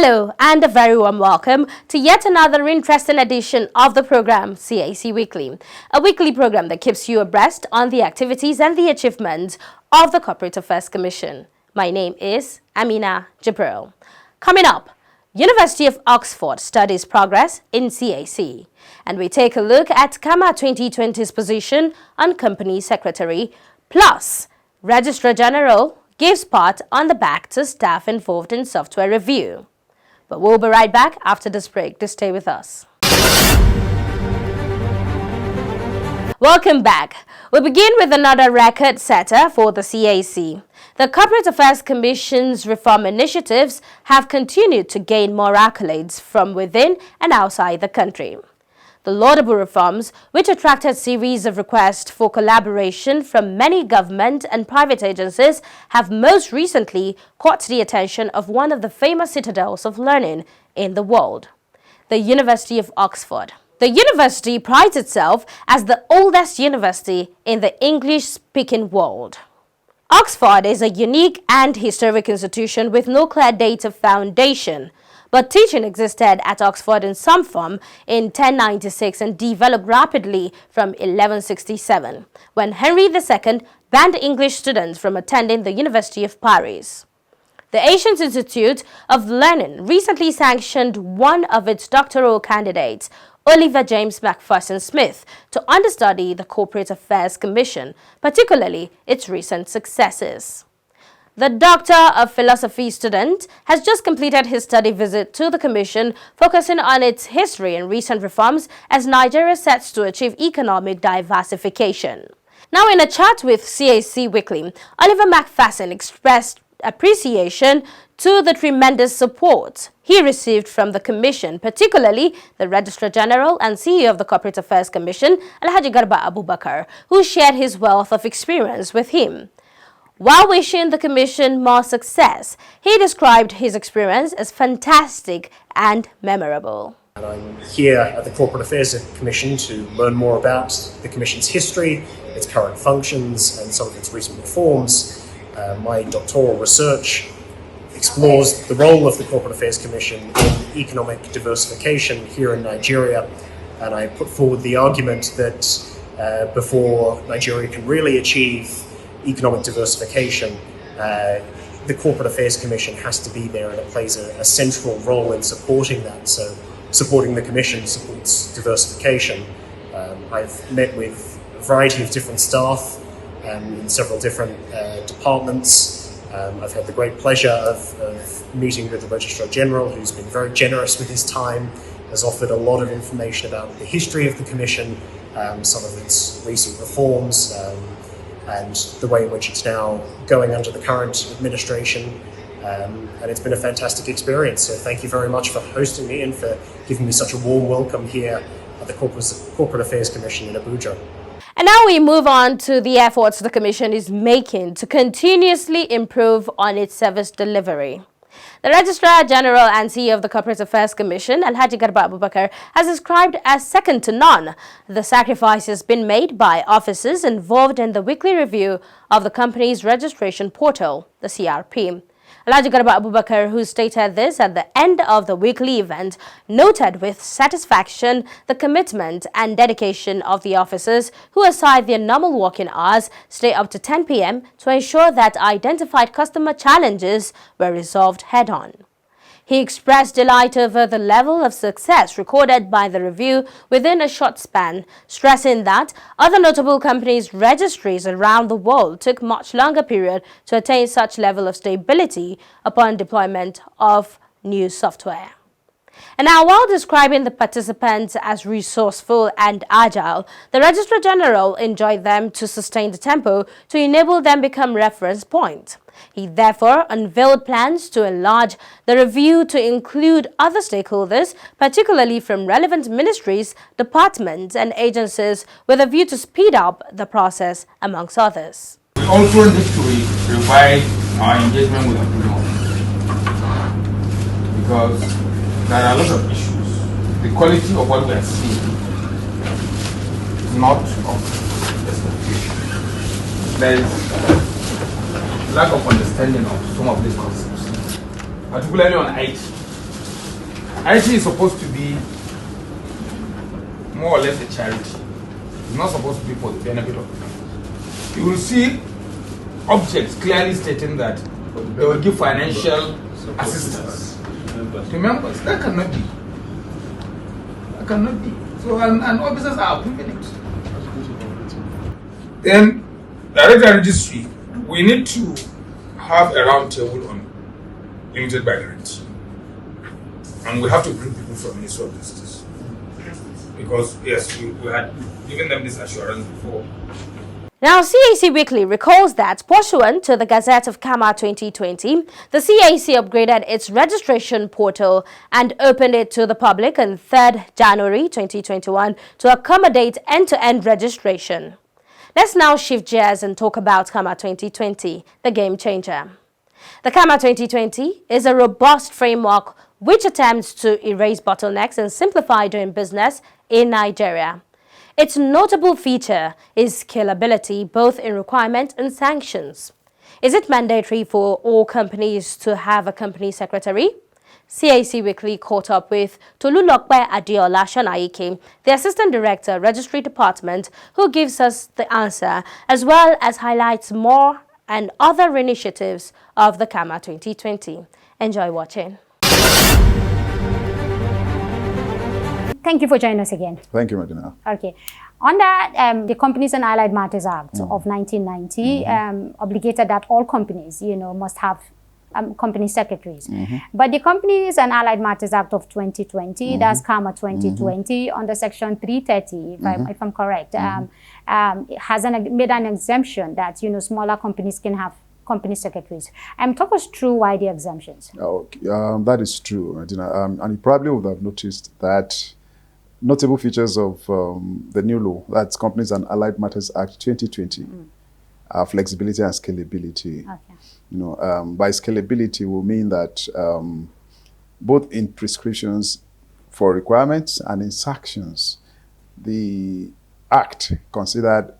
Hello and a very warm welcome to yet another interesting edition of the program CAC Weekly, a weekly program that keeps you abreast on the activities and the achievements of the Corporate Affairs Commission. My name is Amina Jibril. Coming up, University of Oxford studies progress in CAC, and we take a look at CAMA 2020's position on Company Secretary, plus Registrar General gives part on the back to staff involved in software review. But we'll be right back after this break. Just stay with us. Welcome back. We'll begin with another record setter for the CAC. The Corporate Affairs Commission's reform initiatives have continued to gain more accolades from within and outside the country. The laudable reforms, which attracted a series of requests for collaboration from many government and private agencies, have most recently caught the attention of one of the famous citadels of learning in the world, the University of Oxford. The university prides itself as the oldest university in the English-speaking world. Oxford is a unique and historic institution with no clear date of foundation, but teaching existed at Oxford in some form in 1096 and developed rapidly from 1167, when Henry II banned English students from attending the University of Paris. The Ancient Institute of Learning recently sanctioned one of its doctoral candidates, Oliver James Macpherson Smith, to understudy the Corporate Affairs Commission, particularly its recent successes. The Doctor of Philosophy student has just completed his study visit to the Commission, focusing on its history and recent reforms as Nigeria sets to achieve economic diversification. Now, in a chat with CAC Weekly, Oliver Macpherson expressed appreciation to the tremendous support he received from the Commission, particularly the Registrar General and CEO of the Corporate Affairs Commission, Alhaji Garba Abubakar, who shared his wealth of experience with him. While wishing the Commission more success, he described his experience as fantastic and memorable. And I'm here at the Corporate Affairs Commission to learn more about the Commission's history, its current functions, and some of its recent reforms. My doctoral research explores the role of the Corporate Affairs Commission in economic diversification here in Nigeria, and I put forward the argument that before Nigeria can really achieve economic diversification, the Corporate Affairs Commission has to be there, and it plays a central role in supporting that. So supporting the Commission supports diversification. I've met with a variety of different staff in several different departments. I've had the great pleasure of meeting with the Registrar General, who's been very generous with his time, has offered a lot of information about the history of the Commission, some of its recent reforms, and the way in which it's now going under the current administration. And it's been a fantastic experience. So thank you very much for hosting me and for giving me such a warm welcome here at the Corporate Affairs Commission in Abuja. And now we move on to the efforts the Commission is making to continuously improve on its service delivery. The Registrar General and CEO of the Corporate Affairs Commission, Alhaji Garba Abubakar, has described as second to none the sacrifices been made by officers involved in the weekly review of the company's registration portal, the CRP. Alhaji Garba Abubakar, who stated this at the end of the weekly event, noted with satisfaction the commitment and dedication of the officers who, aside their normal working hours, stay up to 10 p.m. to ensure that identified customer challenges were resolved head-on. He expressed delight over the level of success recorded by the review within a short span, stressing that other notable companies' registries around the world took much longer period to attain such level of stability upon deployment of new software. And now, while describing the participants as resourceful and agile, the Registrar General enjoined them to sustain the tempo to enable them become reference point. He therefore unveiled plans to enlarge the review to include other stakeholders, particularly from relevant ministries, departments and agencies, with a view to speed up the process, amongst others. We also need to revise our engagement with the people, because there are a lot of issues. The quality of what we are seeing is not of expectation. There is lack of understanding of some of these concepts, particularly on IT. IT is supposed to be more or less a charity. It's not supposed to be for the benefit of the country. You will see objects clearly stating that they will give financial assistance to members. That cannot be. That cannot be. So, and officers are approving it. Then, director registry, we need to have a round table on limited by guarantee. And we have to bring people from Ministry of Justice. Because, yes, we had given them this assurance before. Now, CAC Weekly recalls that, pursuant to the Gazette of Kama 2020, the CAC upgraded its registration portal and opened it to the public on 3rd January 2021 to accommodate end-to-end registration. Let's now shift gears and talk about Kama 2020, the game changer. The Kama 2020 is a robust framework which attempts to erase bottlenecks and simplify doing business in Nigeria. Its notable feature is scalability, both in requirement and sanctions. Is it mandatory for all companies to have a company secretary? CAC Weekly caught up with Tolulokpe Adeola Shanaike, the Assistant Director, Registry Department, who gives us the answer, as well as highlights more and other initiatives of the Kama 2020. Enjoy watching. Thank you for joining us again. Thank you, Medina. Okay. On that, the Companies and Allied Matters Act of 1990 obligated that all companies, must have company secretaries. But the Companies and Allied Matters Act of 2020, that's Kama 2020, under Section 330, if I'm correct, has made an exemption that, smaller companies can have company secretaries. Talk us through why the exemptions. Okay. That is true, Medina. And you probably would have noticed that notable features of the new law, that's Companies and Allied Matters Act 2020, are flexibility and scalability. Okay. By scalability, will mean that both in prescriptions for requirements and in sanctions, the Act considered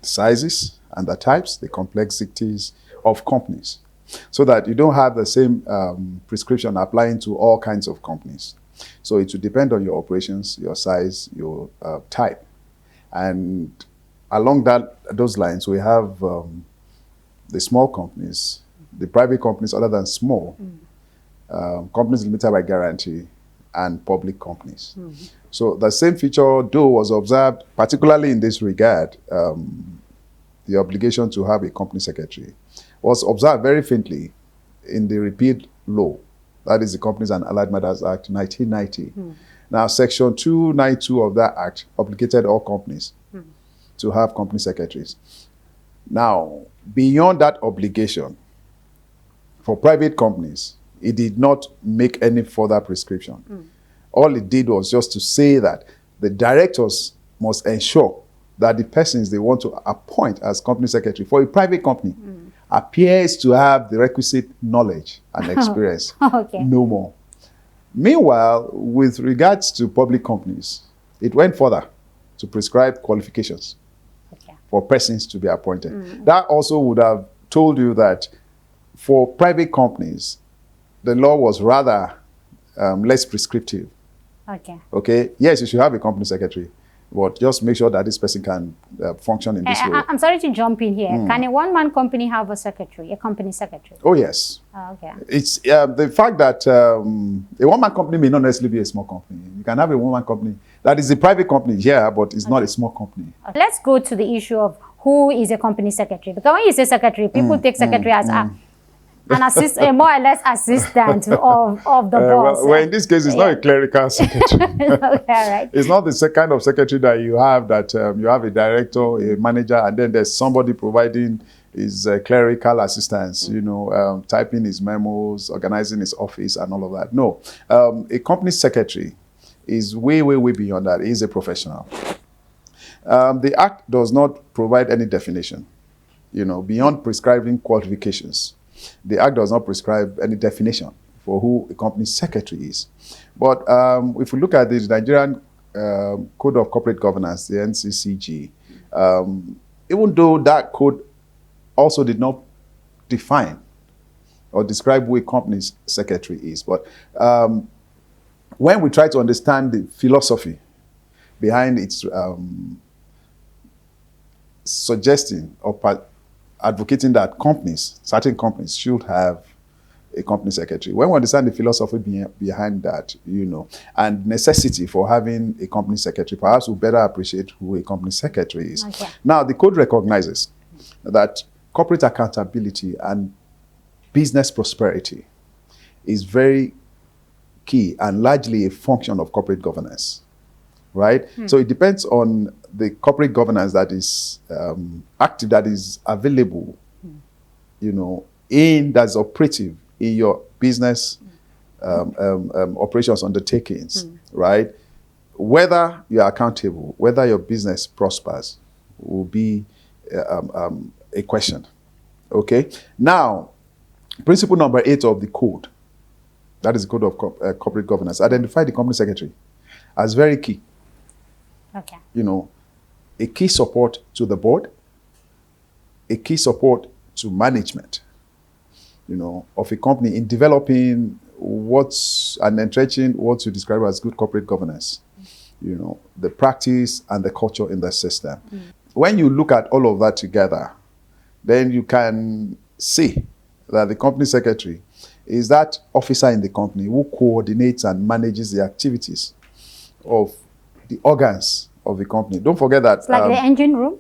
sizes and the types, the complexities of companies, so that you don't have the same prescription applying to all kinds of companies. So it will depend on your operations, your size, your type. And along those lines, we have the small companies, the private companies other than small, companies limited by guarantee, and public companies. So the same feature, though, was observed, particularly in this regard, the obligation to have a company secretary, was observed very faintly in the repealed law. That is the Companies and Allied Matters Act 1990. Now, Section 292 of that Act obligated all companies to have company secretaries. Now, beyond that obligation, for private companies, it did not make any further prescription. All it did was just to say that the directors must ensure that the persons they want to appoint as company secretary for a private company appears to have the requisite knowledge and experience. Okay. No more. Meanwhile, with regards to public companies, it went further to prescribe qualifications for persons to be appointed. That also would have told you that for private companies, the law was rather less prescriptive. Okay. Yes, you should have a company secretary, but just make sure that this person can function in this way. I'm sorry to jump in here. Can a one-man company have a secretary, a company secretary? Oh, yes. Okay. It's the fact that a one-man company may not necessarily be a small company. You can have a one-man company that is a private company, yeah, but it's not a small company. Let's go to the issue of who is a company secretary. Because when you say secretary, people take secretary as a more or less assistant of the boss. Well, in this case, it's not a clerical secretary. Okay, right. It's not the kind of secretary that you have, that you have a director, a manager, and then there's somebody providing his clerical assistance, typing his memos, organizing his office, and all of that. No, a company secretary is way, way, way beyond that. He's a professional. The Act does not provide any definition, beyond prescribing qualifications. The Act does not prescribe any definition for who a company secretary is. But if we look at the Nigerian Code of Corporate Governance, the NCCG, even though that code also did not define or describe who a company's secretary is, but when we try to understand the philosophy behind its suggesting or advocating that certain companies should have a company secretary. When we understand the philosophy behind that, and necessity for having a company secretary, perhaps we'll better appreciate who a company secretary is. Okay. Now, the code recognizes that corporate accountability and business prosperity is very key and largely a function of corporate governance, right? So it depends on the corporate governance that is active, that is available, that's operative in your business operations undertakings, right? Whether you are accountable, whether your business prospers, will be a question. Okay. Now, principle number 8 of the code, that is the code of corporate governance, identify the company secretary as very key. Okay. A key support to the board, a key support to management, of a company in developing and entrenching what you describe as good corporate governance, the practice and the culture in the system. When you look at all of that together, then you can see that the company secretary is that officer in the company who coordinates and manages the activities of the organs of the company. Don't forget that. It's like the engine room?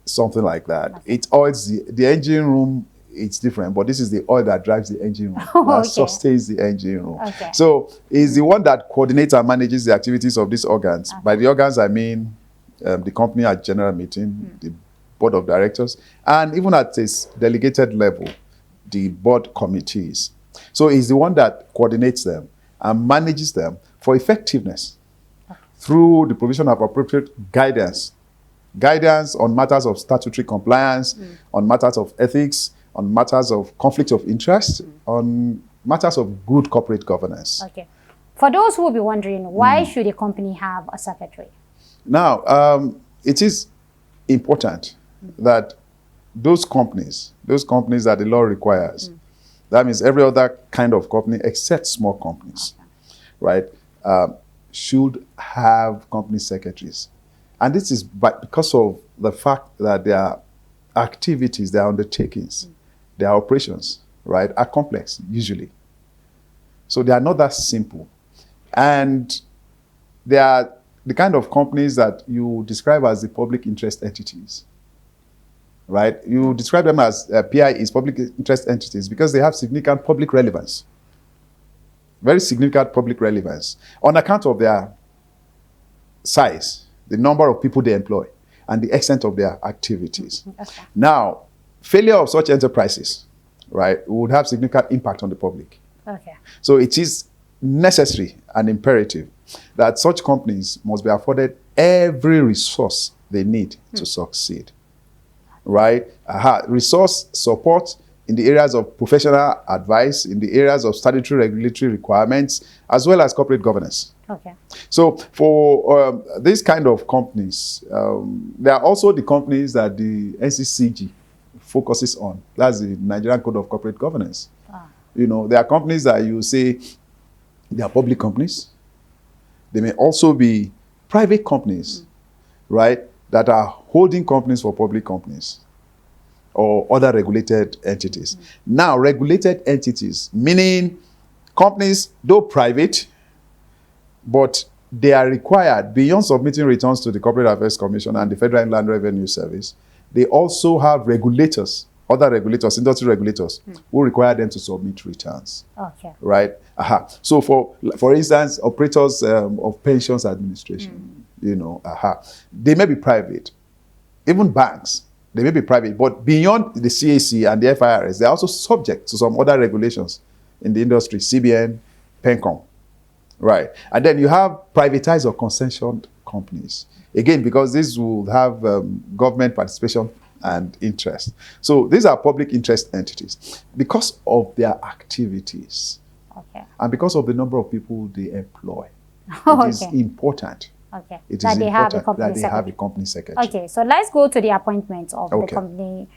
Something like that. It's always the engine room. It's different, but this is the oil that drives the engine room, that sustains the engine room. Okay. So it's the one that coordinates and manages the activities of these organs. By the organs, I mean the company at general meeting, the board of directors, and even at this delegated level, the board committees. So it's the one that coordinates them and manages them for effectiveness through the provision of appropriate guidance on matters of statutory compliance, on matters of ethics, on matters of conflict of interest, on matters of good corporate governance. Okay. For those who will be wondering, why should a company have a secretary? Now, it is important that those companies that the law requires, that means every other kind of company except small companies, right, should have company secretaries. And this is because of the fact that their activities, their undertakings, their operations, right, are complex usually. So they are not that simple. And they are the kind of companies that you describe as the public interest entities, right? You describe them as PIEs, public interest entities, because they have significant public relevance. Very significant public relevance on account of their size, the number of people they employ, and the extent of their activities. Okay. Now, failure of such enterprises, right, would have significant impact on the public. Okay. So it is necessary and imperative that such companies must be afforded every resource they need to succeed, right? Resource support in the areas of professional advice, in the areas of statutory regulatory requirements, as well as corporate governance. Okay. So for these kind of companies, there are also the companies that the NCCG focuses on. That's the Nigerian Code of Corporate Governance. There are companies that you say they are public companies. They may also be private companies, right, that are holding companies for public companies or other regulated entities. Now, regulated entities, meaning companies, though private, but they are required, beyond submitting returns to the Corporate Affairs Commission and the Federal Inland Revenue Service, they also have regulators, other regulators, industry regulators, who require them to submit returns. Okay. Right? So for instance, operators of pensions administration, they may be private. Even banks, they may be private, but beyond the CAC and the FIRS, they're also subject to some other regulations in the industry, CBN, PENCOM, right? And then you have privatized or concessioned companies. Again, because this will have government participation and interest. So these are public interest entities because of their activities. Okay. And because of the number of people they employ. Okay. It is important. Okay. It is that they have a important company that they secretary. have a company secretary. Okay, so let's go to the appointment of the Okay. company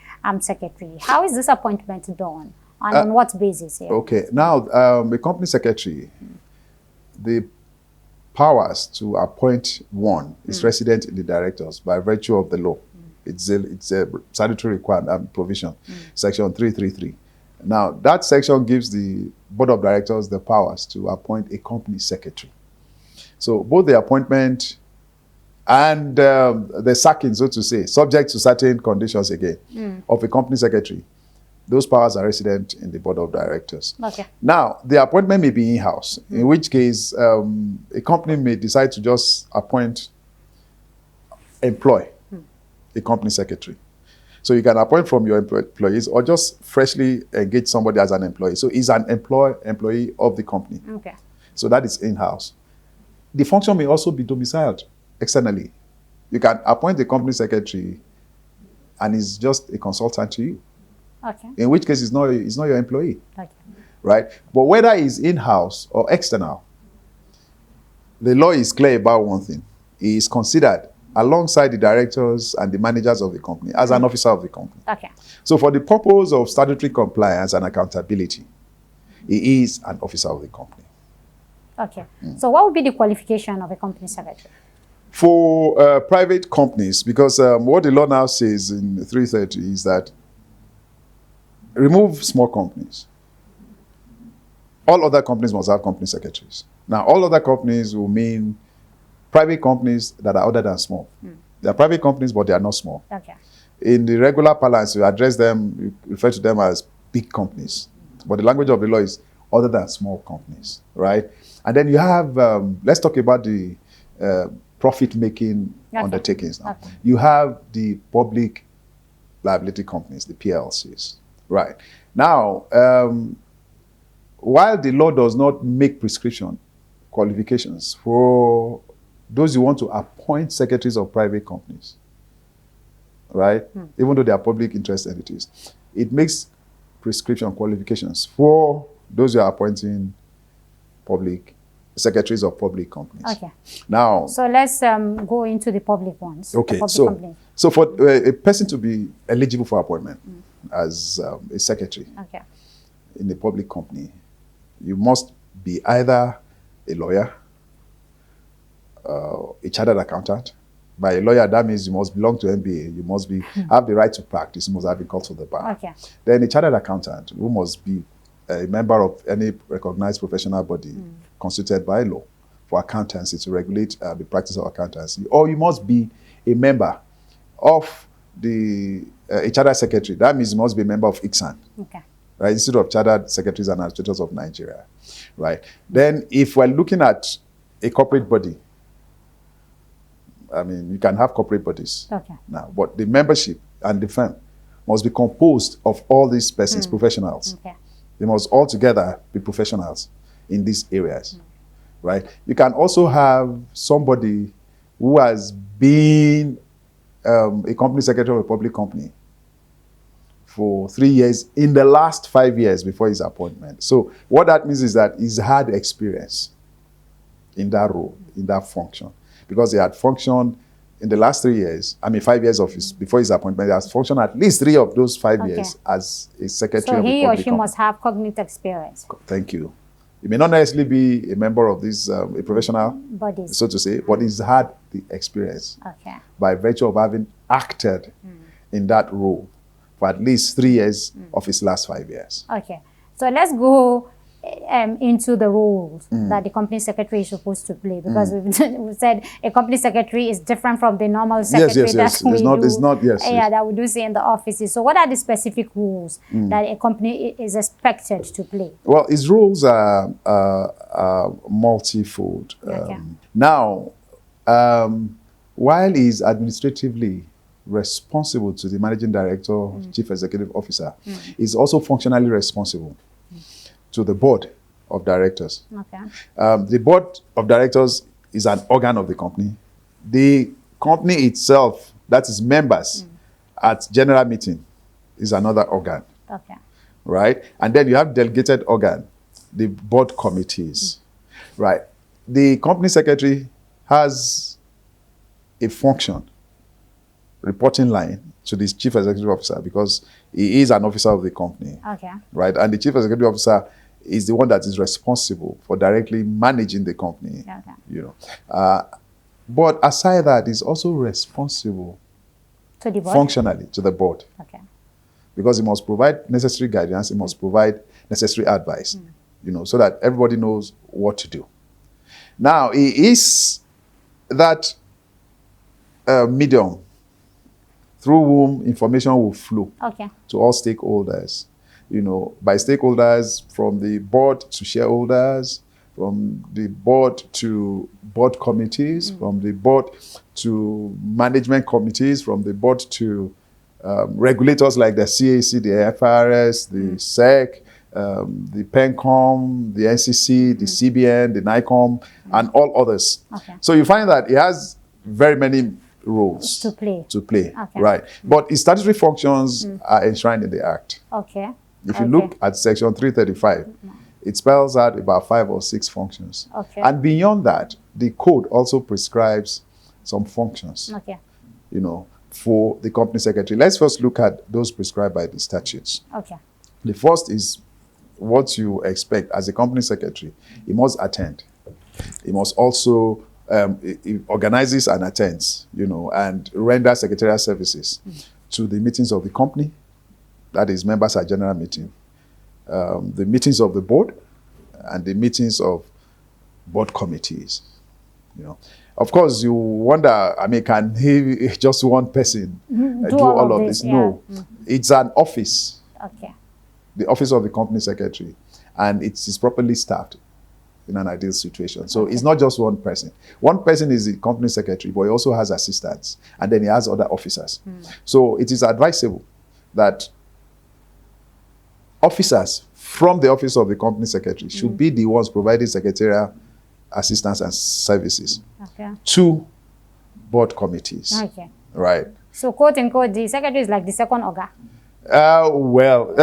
secretary. How is this appointment done? And on what basis here? Okay, now the company secretary, the powers to appoint one is resident in the directors by virtue of the law. It's a statutory requirement provision, section 333. Now, that section gives the board of directors the powers to appoint a company secretary. So both the appointment and the sacking, so to say, subject to certain conditions again, of a company secretary, those powers are resident in the board of directors. Okay. Now, the appointment may be in-house, in which case a company may decide to just employ a company secretary. So you can appoint from your employees or just freshly engage somebody as an employee. So he's an employee of the company. Okay. So that is in-house. The function may also be domiciled externally. You can appoint the company secretary and he's just a consultant to you. Okay. In which case, he's not your employee. Okay. Right? But whether he's in-house or external, the law is clear about one thing. He is considered alongside the directors and the managers of the company as an officer of the company. Okay. So for the purpose of statutory compliance and accountability, he is an officer of the company. Okay. So what would be the qualification of a company secretary? For private companies, because what the law now says in 330 is that remove small companies. All other companies must have company secretaries. Now, all other companies will mean private companies that are other than small. They are private companies, but they are not small. Okay. In the regular parlance, you address them, you refer to them as big companies. But the language of the law is other than small companies, right? And then you have, let's talk about the profit-making undertakings now. Okay. You have the public liability companies, the PLCs, right? Now, while the law does not make prescription qualifications for those who want to appoint secretaries of private companies, right? Even though they are public interest entities, it makes prescription qualifications for those who are appointing public secretaries of public companies. Okay. Now, So let's go into the public ones. the okay, public so companies. so for a person to be eligible for appointment as a secretary Okay. in a public company, you must be either a lawyer, a chartered accountant. By a lawyer, that means you must belong to MBA. You must have the right to practice. You must have been called to the bar. Okay. Then a chartered accountant who must be a member of any recognized professional body constituted by law for accountancy to regulate the practice of accountancy. Or you must be a member of a chartered secretary. That means you must be a member of ICSAN. Okay. Right, Institute of Chartered Secretaries and Administrators of Nigeria, right? Then if we're looking at a corporate body, I mean, you can have corporate bodies now, but the membership and the firm must be composed of all these persons, professionals. Okay. They must all together be professionals in these areas, right? You can also have somebody who has been a company secretary of a public company for 3 years in the last 5 years before his appointment. So what that means is that he's had experience in that role, in that function, because he had functioned in the last 3 years. I mean, 5 years of before his appointment, he has functioned at least 3 of those 5 years as a secretary So of a he or public she company. must have cognitive experience. Thank you. He may not necessarily be a member of this a professional, Bodies. so to say, but he's had the experience Okay. by virtue of having acted in that role for at least 3 years of his last 5 years. Okay. So let's go into the roles that the company secretary is supposed to play, because we said a company secretary is different from the normal secretary yes. that we do see in the offices. So what are the specific rules that a company is expected to play? Well, his roles are multifold. Okay. Now, while he's administratively responsible to the managing director, chief executive officer, he's also functionally responsible to the board of directors. Okay. The board of directors is an organ of the company. The company itself, that is members at general meeting, is another organ. Okay. Right? And then you have delegated organ, the board committees. Right? The company secretary has a function, reporting line to the chief executive officer, because he is an officer of the company. Okay. Right? And the chief executive officer is the one that is responsible for directly managing the company. Okay. You know, but aside that, is also responsible To the board? functionally to the board, Okay. because it must provide necessary guidance, it must provide necessary advice, you know, so that everybody knows what to do. Now, it is that medium through whom information will flow Okay. to all stakeholders. You know, by stakeholders, from the board to shareholders, from the board to board committees, from the board to management committees, from the board to regulators like the CAC, the FRS, the SEC, the PENCOM, the NCC, the CBN, the NICOM, and all others. Okay. So you find that it has very many roles To play. Okay. Right. Mm. But its statutory functions are enshrined in the Act. Okay. If you look at Section 335, it spells out about 5 or 6 functions. Okay. And beyond that, the code also prescribes some functions, Okay. you know, for the company secretary. Let's first look at those prescribed by the statutes. Okay. The first is what you expect as a company secretary. He must attend. He must also he organizes and attends, you know, and render secretarial services to the meetings of the company, that is members at general meeting, the meetings of the board, and the meetings of board committees, you know. Of course, you wonder, I mean, can he, just one person do all of this? Yeah. No, it's an office, Okay. the office of the company secretary, and it is properly staffed in an ideal situation. So it's not just one person. One person is the company secretary, but he also has assistants, and then he has other officers. So it is advisable that officers from the office of the company secretary should be the ones providing secretarial assistance and services Okay. to board committees. Okay. Right. So, quote unquote, the secretary is like the second Oga. Well,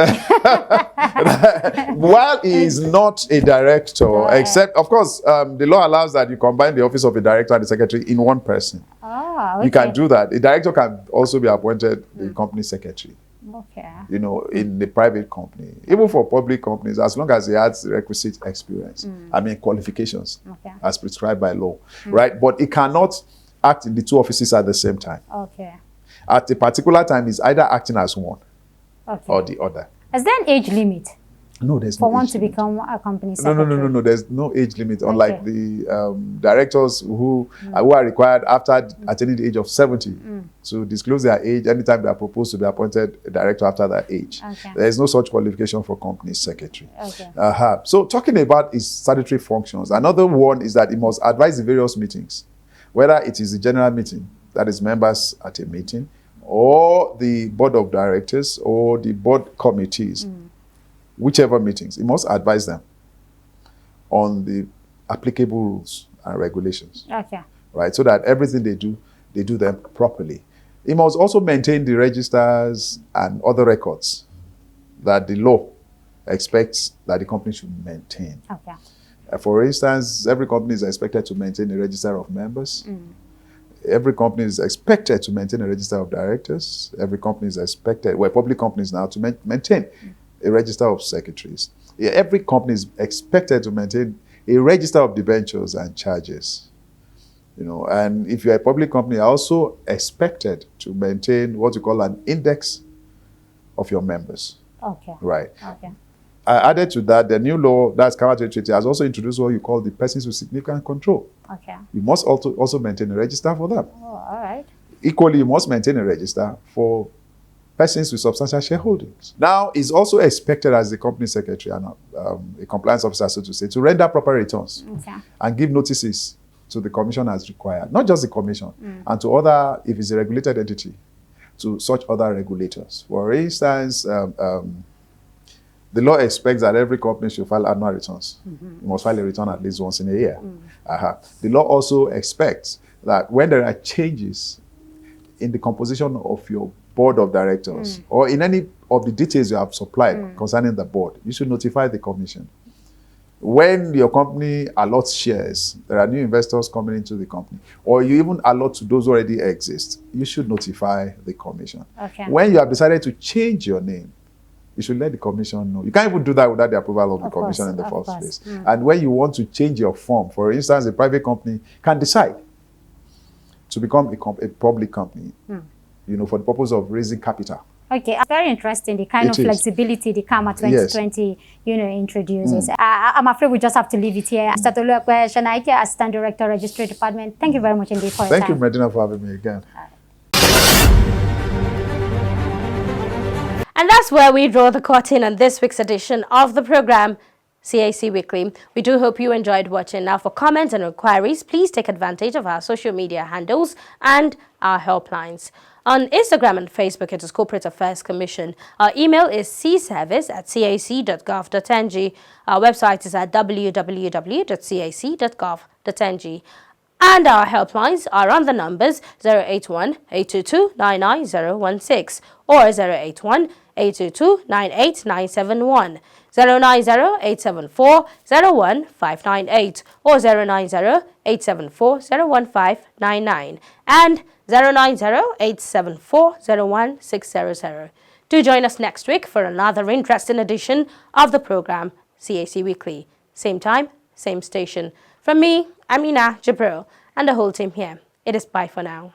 while he is not a director, except, of course, the law allows that you combine the office of a director and the secretary in one person. Oh, okay. You can do that. A director can also be appointed the company secretary, Okay. you know, in the private company. Even for public companies, as long as he has the requisite experience, I mean, qualifications, Okay. as prescribed by law, right? But he cannot act in the 2 offices at the same time. Okay. At a particular time, he's either acting as one Okay. or the other. Is there an age limit No, there's for no one age to limit. become a company No, secretary? no. There's no age limit, unlike Okay. the directors who are required after attaining the age of 70 to disclose their age anytime they are proposed to be appointed a director after that age. Okay. There is no such qualification for company secretary. Okay. So talking about his statutory functions, another one is that he must advise the various meetings, whether it is the general meeting, that is members at a meeting, or the board of directors or the board committees, whichever meetings, he must advise them on the applicable rules and regulations, Okay. right? So that everything they do them properly. He must also maintain the registers and other records that the law expects that the company should maintain. Okay. For instance, every company is expected to maintain a register of members. Every company is expected to maintain a register of directors. Every company is expected, well, public companies now, to maintain a register of secretaries. Every company is expected to maintain a register of debentures and charges. You know, and if you're a public company, you're also expected to maintain what you call an index of your members. Okay. Right. Okay. Added to that, the new law, that's counter treaty, has also introduced what you call the persons with significant control. Okay. You must also maintain a register for them. Oh, all right. Equally, you must maintain a register for persons with substantial shareholdings. Now, it's also expected as the company secretary and a compliance officer, so to say, to render proper returns Okay. and give notices to the commission as required. Not just the commission, and to other, if it's a regulated entity, to such other regulators. For instance, the law expects that every company should file annual returns. You must file a return at least once in a year. The law also expects that when there are changes in the composition of your board of directors or in any of the details you have supplied concerning the board, you should notify the commission. When your company allots shares, there are new investors coming into the company, or you even allot to those who already exist, you should notify the commission. Okay. When you have decided to change your name, you should let the commission know. You can't even do that without the approval of the commission in the first place. And when you want to change your form, for instance, a private company can decide to become a public company, you know, for the purpose of raising capital. Okay, very interesting, the kind of flexibility the CAMA 2020, you know, introduces. I'm afraid we just have to leave it here. Mr. Toluekwe Shanaike, Assistant Director, Registry Department, thank you very much indeed for your time. Thank you, Medina, for having me again. And that's where we draw the curtain on this week's edition of the program, CAC Weekly. We do hope you enjoyed watching. Now, for comments and inquiries, please take advantage of our social media handles and our helplines. On Instagram and Facebook, it is Corporate Affairs Commission. Our email is cservice@cac.gov.ng. Our website is at www.cac.gov.ng. And our helplines are on the numbers 081-822-99016 or 081-822-98971, 090-874-01598 or 090-874-01599 and 090-874-01600. Do join us next week for another interesting edition of the program CAC Weekly. Same time, same station. From me, Amina Jabril, and the whole team here, it is bye for now.